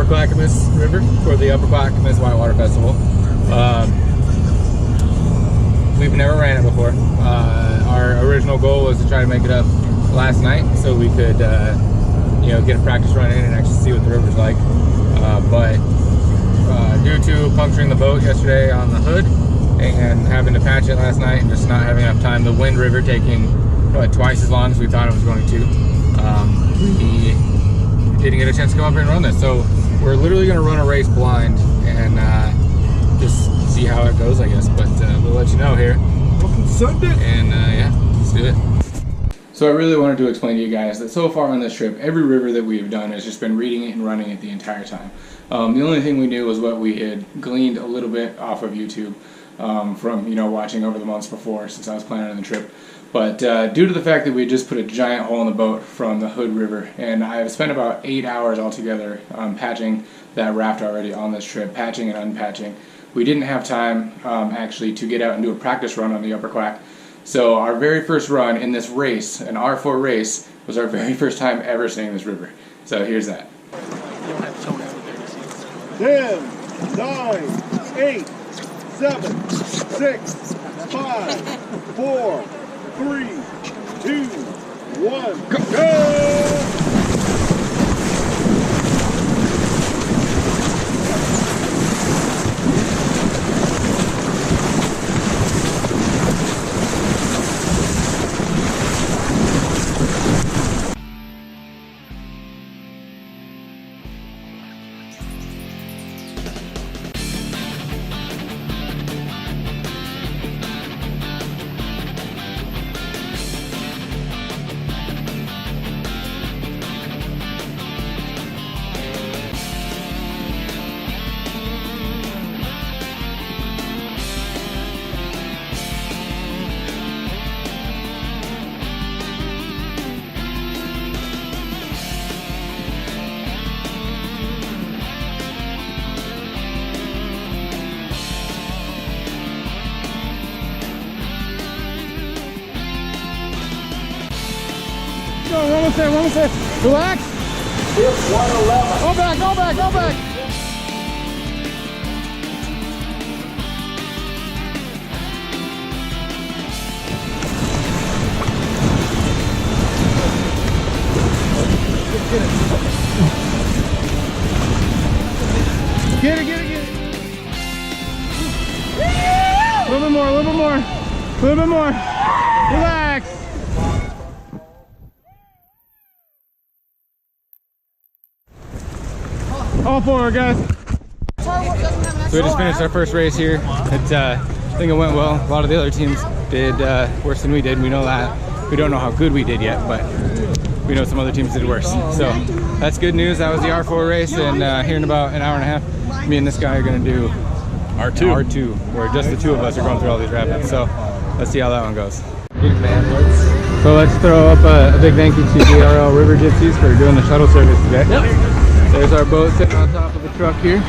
Upper Clackimas River for the Upper Clackimas Whitewater Festival. We've never ran it before. Our original goal was to try to make it up last night so we could you know, get a practice run in and actually see what the river's like. But due to puncturing the boat yesterday on the hood and having to patch it last night and just not having enough time, the Wind River taking twice as long as we thought it was going to, we didn't get a chance to come up here and run this. So we're literally going to run a race blind and just see how it goes, I guess. But we'll let you know here. Welcome Sunday. And yeah, let's do it. So I really wanted to explain to you guys that so far on this trip, every river that we have done has just been reading it and running it the entire time. The only thing we knew was what we had gleaned a little bit off of YouTube from, you know, watching over the months before since I was planning on the trip. But due to the fact that we just put a giant hole in the boat from the Hood River, and I have spent about 8 hours altogether patching that raft already on this trip, patching and unpatching, we didn't have time actually to get out and do a practice run on the Upper Clack. So our very first run in this race, an R4 race, was our very first time ever seeing this river. So here's that. 10, 9, 8, 7, 6, 5, 4, 3, 2, 1, go! Go, almost there, almost there. Relax. It's 111. Go back, go back, go back. Get it, get it, get it. A little bit more, a little bit more. A little bit more. Relax. All forward, guys. So we just finished our first race here. I think it went well. A lot of the other teams did worse than we did. We know that. We don't know how good we did yet, but we know some other teams did worse. So that's good news. That was the R4 race, and here in about an hour and a half, me and this guy are going to do R2, where just the two of us are going through all these rapids. So let's see how that one goes. So let's throw up a big thank you to DRL River Gypsies for doing the shuttle service today. There's our boat sitting on top of the truck here.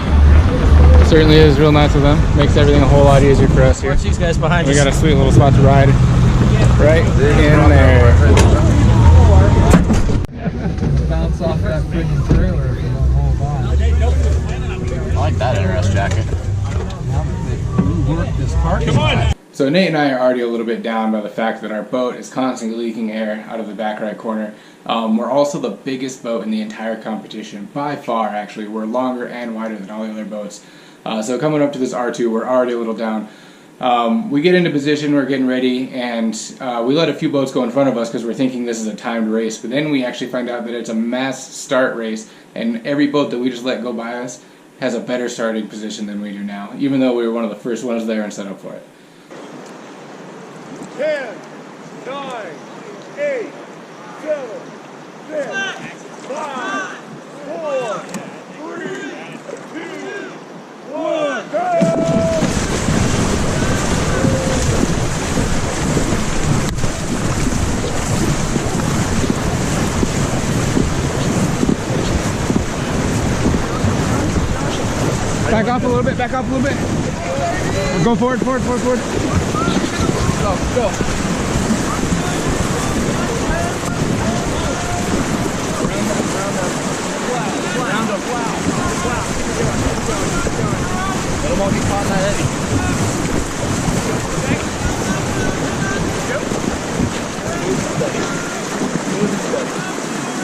Certainly is real nice of them. Makes everything a whole lot easier for us here. Watch these guys behind us. We got a sweet little spot to ride right in there. Bounce off that freaking trailer if you don't hold on. I like that NRS jacket. Come on! So Nate and I are already a little bit down by the fact that our boat is constantly leaking air out of the back right corner. We're also the biggest boat in the entire competition, by far actually. We're longer and wider than all the other boats. So coming up to this R2, we're already a little down. We get into position, we're getting ready, and we let a few boats go in front of us because we're thinking this is a timed race, but then we actually find out that it's a mass start race, and every boat that we just let go by us has a better starting position than we do now, even though we were one of the first ones there and set up for it. 10, 9, 8, 7, 6, 5, 4, 3, 2, 1, go! Back off a little bit, back off a little bit. Go forward, forward, forward, forward. Go, go. Round up, round up. Wow, wow.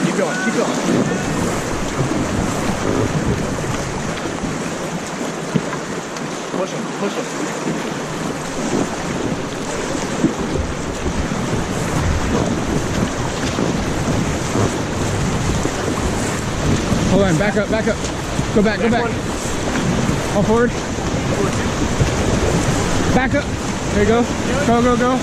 Keep going, keep going. Push him, push him. Hold on, back up, back up. Go back, go back. All forward. Back up. There you go. Go, go, go.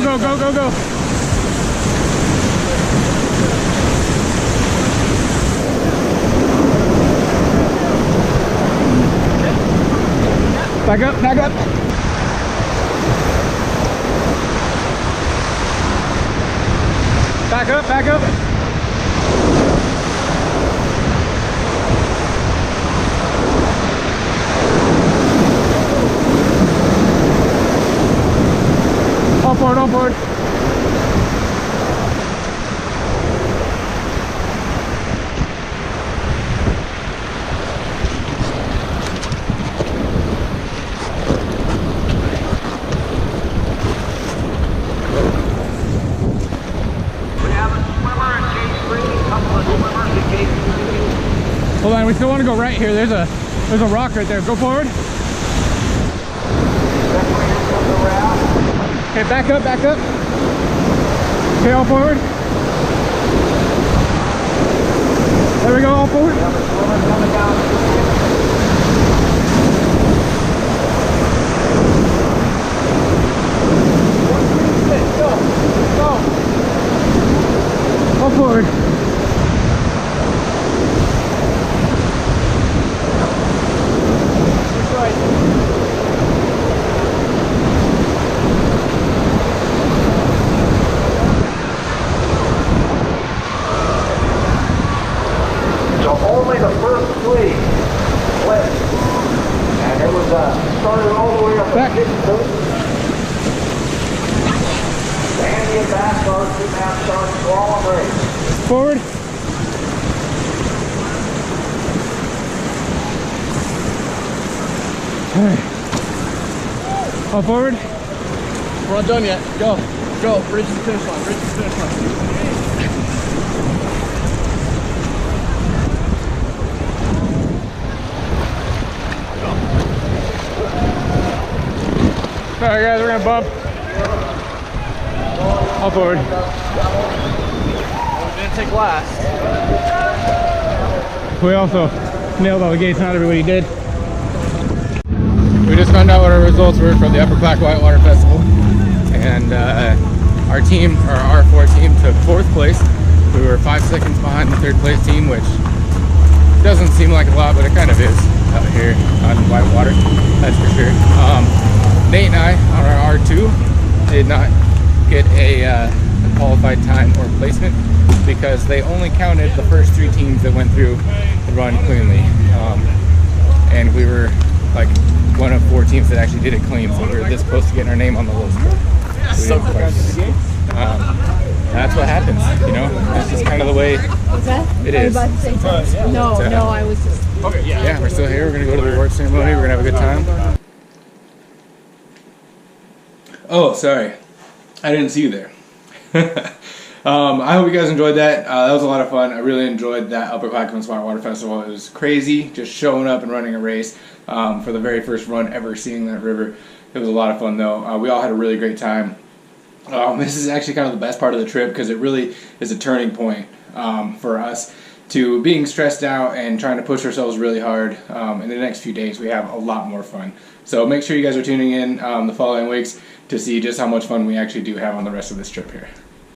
Go, go, go, go. Back up, back up. Back up, back up. All forward, all forward. Hold on, we still want to go right here. There's a rock right there. Go forward. Okay, back up, back up. Okay, all forward. There we go, all forward. Go. All forward. Started all the way up back. Sandy and back, start, two man start, slalom race. Forward. Alright. All forward. We're not done yet. Go. Go. Bridge to the finish line. Bridge to the finish line. Alright guys, we're gonna bump. All forward. We didn't take last. We also nailed all the gates, not everybody did. We just found out what our results were from the Upper Clack Whitewater Festival. And our team, our R4 team, took 4th place. We were 5 seconds behind the 3rd place team, which doesn't seem like a lot, but it kind of is out here on Whitewater, that's for sure. Nate and I, on our R2, did not get a qualified time or placement because they only counted the first 3 teams that went through the run cleanly. And we were like one of 4 teams that actually did it clean, so we were this close to getting our name on the list. So that's what happens, you know? That's just kind of the way it is. No, I was just... Yeah, we're still here. We're going to go to the award ceremony. We're going to have a good time. Oh, sorry. I didn't see you there. I hope you guys enjoyed that. That was a lot of fun. I really enjoyed that Upper Clackamas Whitewater Festival. It was crazy, just showing up and running a race for the very first run ever seeing that river. It was a lot of fun though. We all had a really great time. This is actually kind of the best part of the trip because it really is a turning point for us to being stressed out and trying to push ourselves really hard. In the next few days we have a lot more fun. So make sure you guys are tuning in the following weeks to see just how much fun we actually do have on the rest of this trip here.